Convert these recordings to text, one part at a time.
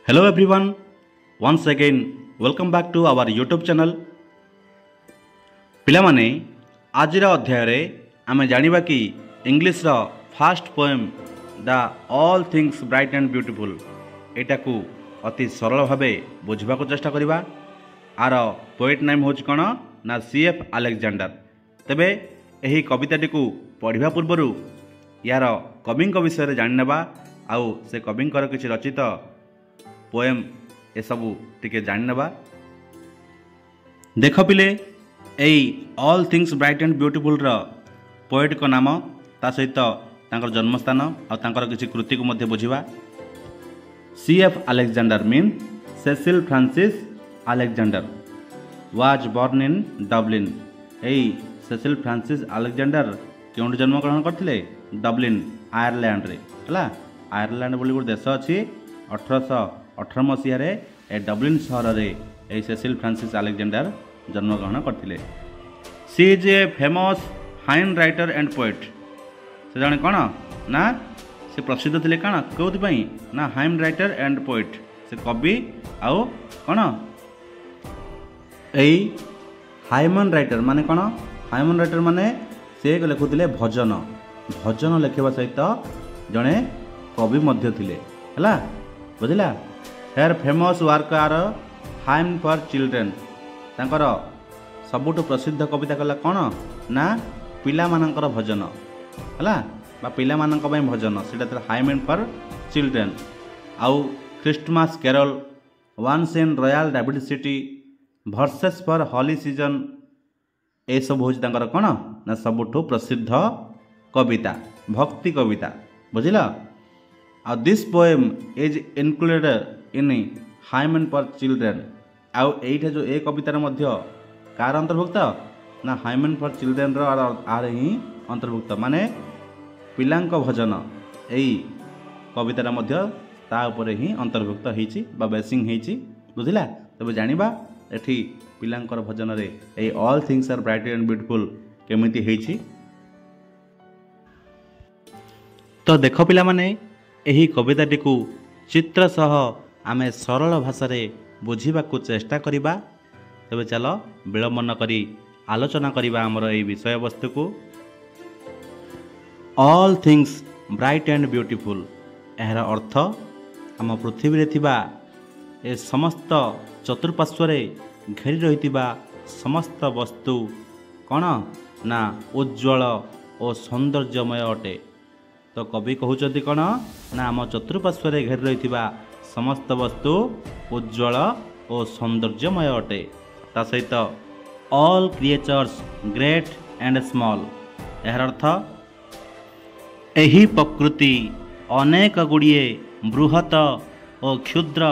Hello everyone, once again welcome back to our YouTube channel. पिलामाने आजिर अध्याय रे आमे जानिबा कि इंग्लिश रो first poem the all things bright and beautiful एटाकू अति सरल भावे बुझा चेष्टा करिबा। आर पोएट नेम होच कोन ना CF अलेक्जेंडर। तेबे एही कविताटी को पढ़िबा पूर्वरु यार कविंक विषय जानि नेबा आउ से कविंकर किछि रचित पोएम ए सबू टिके जानि नेबा। देख पिले एई all things bright and beautiful रो पोएट को नाम ता सहित तांकर जन्मस्थान और तांकर किछि कृति को मध्य बुझिबा। CF Alexander mean Cecil Frances Alexander was born in Dublin. एई सेसिल फ्रांसिस अलेक्जेंडर केउंट जन्म ग्रहण करथिले? डबलिन आयरलैंड रे। हला आयरलैंड बोली गोटे देश अछि। 1818 मसीह रे ए डबलिन शहर रे ए सेसिल फ्रांसिस अलेक्जेंडर जन्म ग्रहण करथिले। She is a famous hymn writer and poet. से जाने कौन ना से प्रसिद्ध थिले कौन कोथि पई ना हाइन राइटर एंड पोएट। से कवि आउ कौन एई हाइमन राइटर माने कौन? हाइमन राइटर माने से लिखुथिले भजन। भजन लिखिबा सहित जणे कवि मध्य थिले। हला बुझिला। Her famous work are hymn for children. तांकर सबुठु प्रसिद्ध कविता कला कौन ना पिला मानकर भजन। हला बा पिला मानक पय भजन सेटा हाइम फॉर चिल्ड्रेन। आउ Christmas carol, once in royal David city, verses for holy season ए सब होज तांकर कौन ना सबुठु प्रसिद्ध कविता भक्ति कविता। बुझिला। और this poem is included in hymn for children. आउ एइठे जो ए कवितार मध्य कार अंतर्भुक्त ना हाइमन फॉर चिल्ड्रेन रो आर ही अंतर्भुक्त माने पिलांक भजन एई कवितार मध्य ता ऊपर ही अंतर्भुक्त हेछि बा बेसिंग हेछि। बुझिला। तबे जानिबा एठी पिलांकर भजन रे ए all things are bright and beautiful केमिति हेछि। तो देख पिला माने एही कविताटी को चित्र सह आमे सरल भाषा रे बुझिबा को चेष्टा करिबा। तबे चलो विलंब न करी आलोचना करिबा हमर एही विषय वस्तु को। All things bright and beautiful एहर अर्थ आम पृथ्वी रे थिबा ए समस्त चतुर्पार्श्व रे घेरी रहितिबा समस्त वस्तु कौन ना उज्ज्वल और सौंदर्यमय अटे। तो कवि कहउचନ୍ତି कौन ना आम चतुर्पार्श्व रे घेरी रहितिबा समस्त वस्तु उज्ज्वल और सौंदर्यमय अटे। ता सहित all creatures great and small एहर अर्थ एही प्रकृति अनेक गुड़िए बृहत और क्षुद्र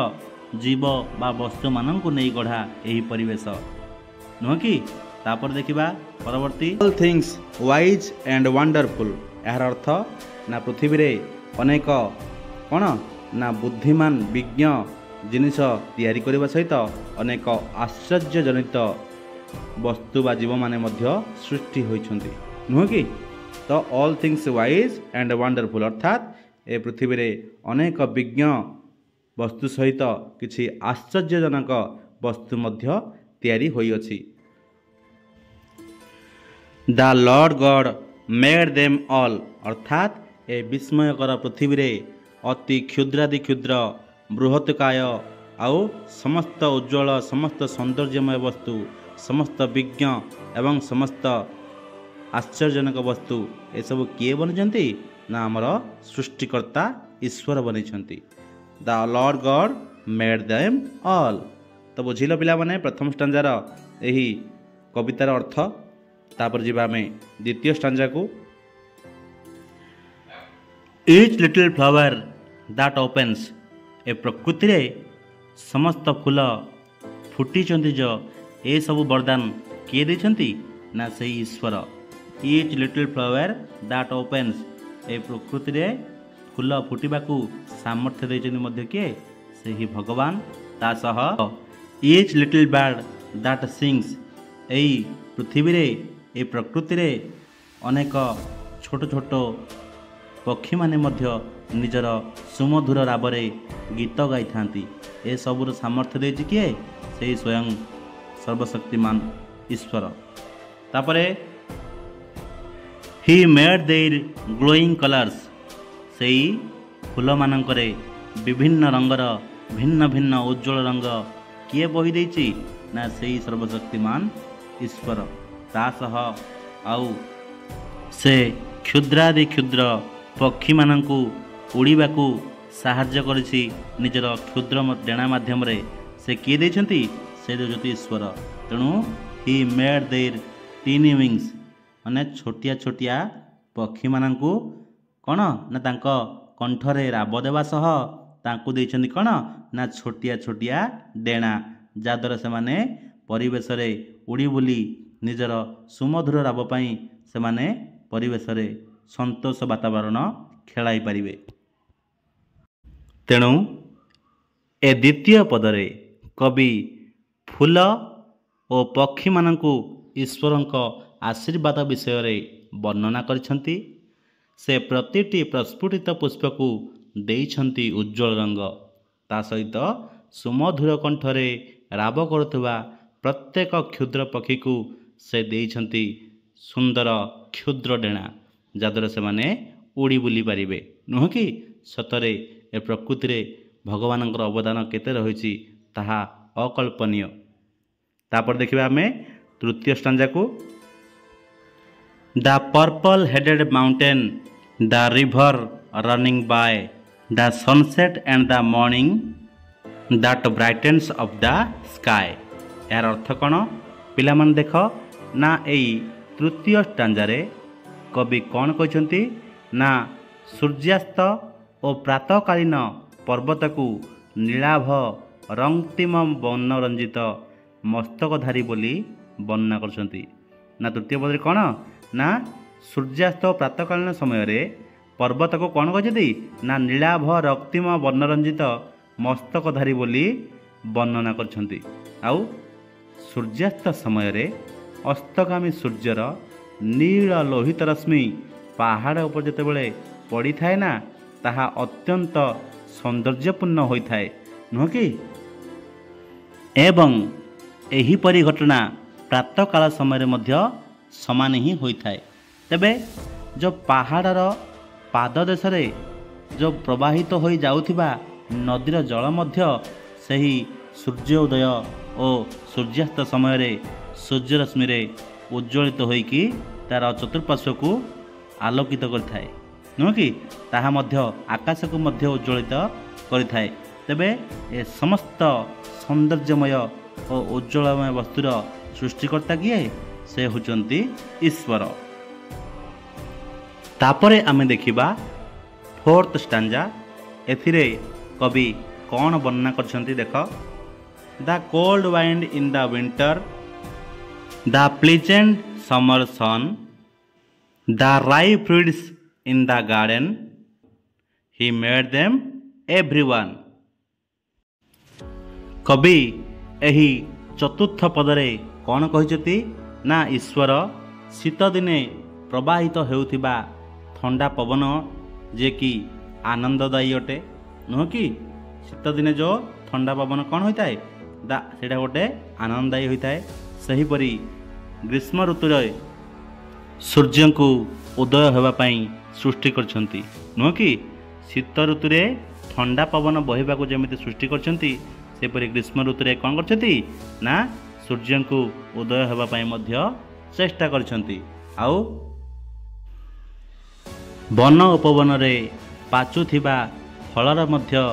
जीव बा वस्तु मानंकु नहीं गढ़ा एही परिवेश नुह कि। तापर देखिबा परवर्ती all things wise and wonderful एहर अर्थ ना पृथ्वी रे अनेक कौन ना बुद्धिमान विज्ञ जिनिस तैयारी करबा सहित अनेक आश्चर्यजनित वस्तु बा जीव माने मध्य सृष्टि होइछन्ति नुह कि। तो all things wise and wonderful अर्थात ए पृथ्वी रे अनेक विज्ञ वस्तु सहित किछि आश्चर्यजनक वस्तु मध्य तैयारी होई अछि। The Lord God made them all अर्थात ए विस्मयकर पृथ्वी रे अति क्षुद्रादि क्षुद्र बृहत्काय आउ समस्त उज्ज्वल समस्त सौंदर्यमय वस्तु समस्त विज्ञ एवं समस्त आश्चर्यजनक वस्तु ए सब किए बनिछन्ति ना हमर सृष्टिकर्ता ईश्वर बनिछन्ति। The Lord God made them all. तो बुझिल पिला माने प्रथम स्टांजार एही कवितार अर्थ। तापर जीवा में द्वितीय स्टांजा को। Each little flower that opens ए प्रकृति रे समस्त फूल फुटी जो ए सब वरदान किए देछन्ति ना से ईश्वर। Each little flower that opens ए प्रकृति रे फूल फुटिबा को सामर्थ्य देछन्ति मध्य के से ही भगवान। ता सह each little bird that sings एई पृथ्वी रे ए प्रकृति रे अनेक छोट छोट पक्षी माने मध्य निजर सुमधुर रावरे गीत गाई थांती। ए सबुर सामर्थ्य देछि किए से स्वयं सर्वशक्तिमान ईश्वर। तापरे ही मेड देयर ग्लोइंग कलर्स से फूल मानकरे विभिन्न रंगर भिन्न भिन्न उज्ज्वल रंग किए बही देछि ना से सर्वशक्तिमान ईश्वर। तासह आउ से क्षुद्रादि क्षुद्र पक्षी मानकु उड़ीबाकू साहाय्य करिछि निजर क्षुद्र डेणा माध्यम रे से किए देछंती से देउछंती ईश्वर। तेणु ही मेड देयर टीनी विंग्स माने छोटिया छोटिया पक्षी मानकु कौन ना तांको कंठरे राब देवा सह तांकु देछंती कौन ना छोटिया छोटिया डेणा जाद्वारा से माने परिवेश रे उड़ी बुली निजर सुमधुर राब पई से माने परिवेश रे संतोष वातावरण खेलाई पारिबे। तेणु ए द्वितीय पदरे कवि फूल और पक्षी मानकु ईश्वरंक आशीर्वाद विषय रे वर्णना करिसंती। से प्रतिटी प्रस्फुटित पुष्पकु देइछंती उज्ज्वल रंग ता सहित सुमधुर कंठरे राब करुवा प्रत्येक क्षुद्र पक्षी को से देइछंती सुंदर क्षुद्र डेणा जद्वारा से माने उड़ी बुली पारिबे नुह कि सतरे ए प्रकृति रे भगवानଙ୍କର अवदान केते रहिछि ताहा अकल्पनीय। तापर देखिबा हमें तृतीय स्टांजा को the purple headed mountain the river running by the sunset and the morning that brightens off the sky. यार अर्थ कौन पिला मन देख ना एई तृतीय स्टांजा रे कवि कौन कहते ना सूर्यास्त और प्रातःकालीन पर्वत को नीलाभ रंगतिम वर्णरंजित मस्तकधारी बोली वर्णना करछंती। ना तृतीय पदरे कौन ना सूर्यास्त और प्रातःकालीन समय रे पर्वत को कौन कहते ना नीलाभ रक्तिम वर्णरंजित मस्तकधारी बोली वर्णना करछंती। आउ सूर्यास्त समय रे अस्तगामी सूर्यर नील लोहित रश्मि पहाड़ उपर जेतेबेले पड़ी थाए ना ताहा अत्यंत सौंदर्यपूर्ण होता है नुह कि एवं एहीपरि घटना प्रातः काल समय मध्य समान ही होता है। तेबे जो पहाड़र पाददेश रे जो प्रवाहित हो जाउथिबा नदीर जल मध्य सही सूर्योदय और सूर्यास्त समय रे सूर्य रश्मि रे उज्ज्वलित होइकी तार चतुर्पार्श्व को आलोकित करिथाए नुह कि ताहा मध्य आकाश को मध्य उज्ज्वलित करिथाए। तेबे ए समस्त सौंदर्यमय और उज्ज्वलमय वस्तुर सृष्टिकर्ता किए से होचंती ईश्वर। तापरे आमे देखिबा फोर्थ स्टांजा एथिरे कवि कौन वर्णना करछंती देख the cold wind in the winter the pleasant summer sun the ripe fruits in the garden he made them everyone। कवि एही चतुर्थ पदरे कौन कहिछति ना ईश्वर शीत दिने प्रवाहित हेउथिबा ठंडा पवन जे कि आनंददायी अटे नुह कि शीत दिने जो ठंडा पवन कौन होता है सेटा गोटे आनंददायी होता है। सेहीपरि ग्रीष्म ऋतु सूर्य को उदय होगापाई सृष्टि करछंती नुह कि शीत ऋतु रे ठंडा पवन बहिबाकू जमिति सृष्टि करछंती सेपरि ग्रीष्म ऋतु रे कौन करछंती ना सूर्य को उदय होगापाई मध्य चेष्टा करछंती। आउ वन उपवन रे पाचुथिबा फलर मध्य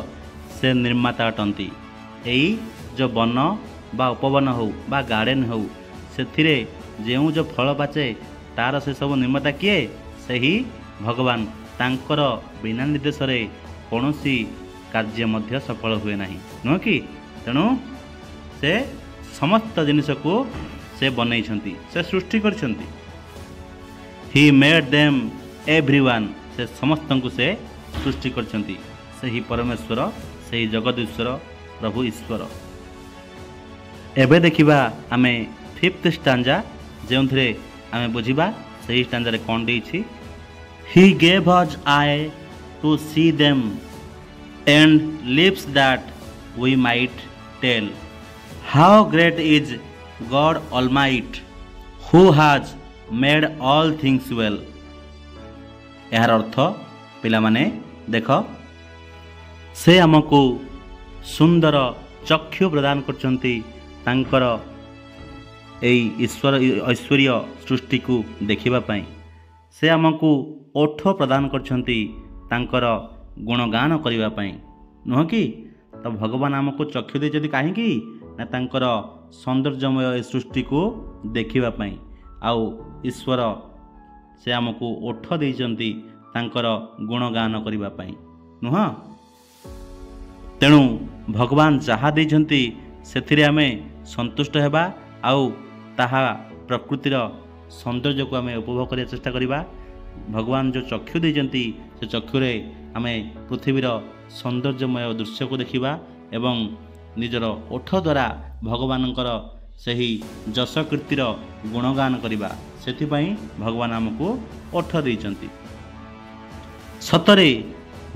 से निर्माता अटंती। एई जो वन बा उपवन हो बा गार्डन हो से जो जो फल पाचे तार से सब निर्माता किए सही भगवान तांकर बिना निर्देश रे कौनसी कार्य मध्य सफल हुए नहीं नुह कि तेणु से समस्त जिनिस को से बनई से सृष्टि करछंती। ही मेड देम एवरीवन से समस्त को से सृष्टि करछंती सही परमेश्वर सही जगदीश्वर प्रभु ईश्वर। एबे देखिबा आमे फिफ्थ स्टांजा जो थे आमे बुझिबा सही स्टांजा रे कौन देछि he gave us eye to see them and lips that we might tell, how great is God Almighty, who has made all things well। यार अर्थ पिला माने देख, से आमको सुंदर चक्षु प्रदान करछंती तांकर ईश्वर ऐश्वर्य सृष्टि को देखिबा पई। से आमको ओठ प्रदान करछंती तांकर गुणगान करिबा पई, नुह कि? तो भगवान आमको चक्षु देइछंती काहेकि ना तांकर सौंदर्यमय सृष्टि को देखिबा पई। आउ ईश्वर से आमको ओठ देइछंती तांकर गुणगान करिबा पई, नुह? तेणु भगवान जहाँ देइछंती सेथिरे आमे संतुष्ट हेबा, आउ ताहा प्रकृतिर सौंदर्य को आमे उपभोग करिया चेष्टा करिबा। भगवान जो चक्षु देइछंती से चक्षुरे आमे पृथ्वीर सौंदर्यमय दृश्य को देखिबा एवं निजर ओठ द्वारा भगवानଙ୍କର ସେହି ଯଶ କୀର୍ତ୍ତିର गुणगान करिबा। सेथिपई भगवान आमको ओठ देइछंती। सतरे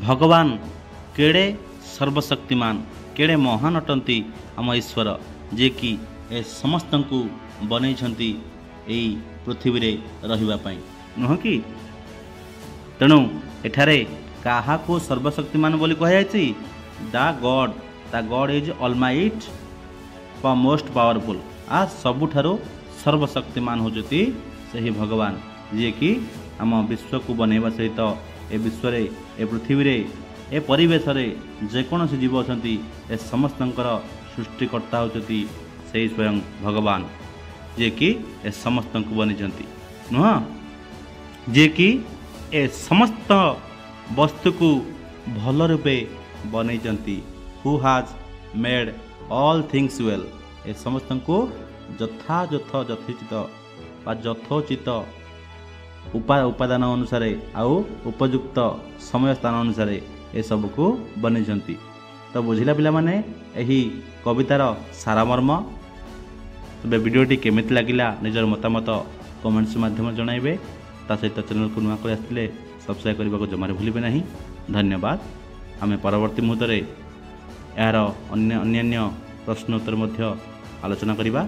भगवान केड़े सर्वशक्तिमान, केड़े महान अटंती आम ईश्वर, जे कि ए समस्त को बनैछंती एई पृथ्वी रे रहिबा पई, नुह कि? तेणु एठारे काहाको सर्वशक्तिमान बोली कहाଯାଇଛି? The God is almighty most powerful. आ सबुठारो सर्वशक्तिमान होजती सही भगवान, जे कि आम विश्व को बनैबा सहित ए विश्व रे, ए पृथ्वी रे, ए परिवेश रे जेकोसी जीव अछंती ए समस्तंकर सृष्टिकर्ता होचती सही स्वयं भगवान, जे कि ए समस्त को बनिछंती, नुह? जे कि ए समस्त वस्तु को भल रूपे बनैछंती। Who has made all things well. ए समस्त को यथोचित उपादान अनुसार आउ उपयुक्त समय स्थान अनुसार ए सब को बनैछंती। तो बुझिला पिला माने एही कवितार सारामर्म। तबे वीडियोटी केमिति लागिला निजर मतामत कमेंट्स माध्यम जणाइबे। ता सहित चैनल को नुआ कर आसले सब्सक्राइब करने को जमारे भूलिबे नहीं। धन्यवाद। आमे परवर्ती मुहूर्त यार अन्य प्रश्न उत्तर आलोचना करिबा।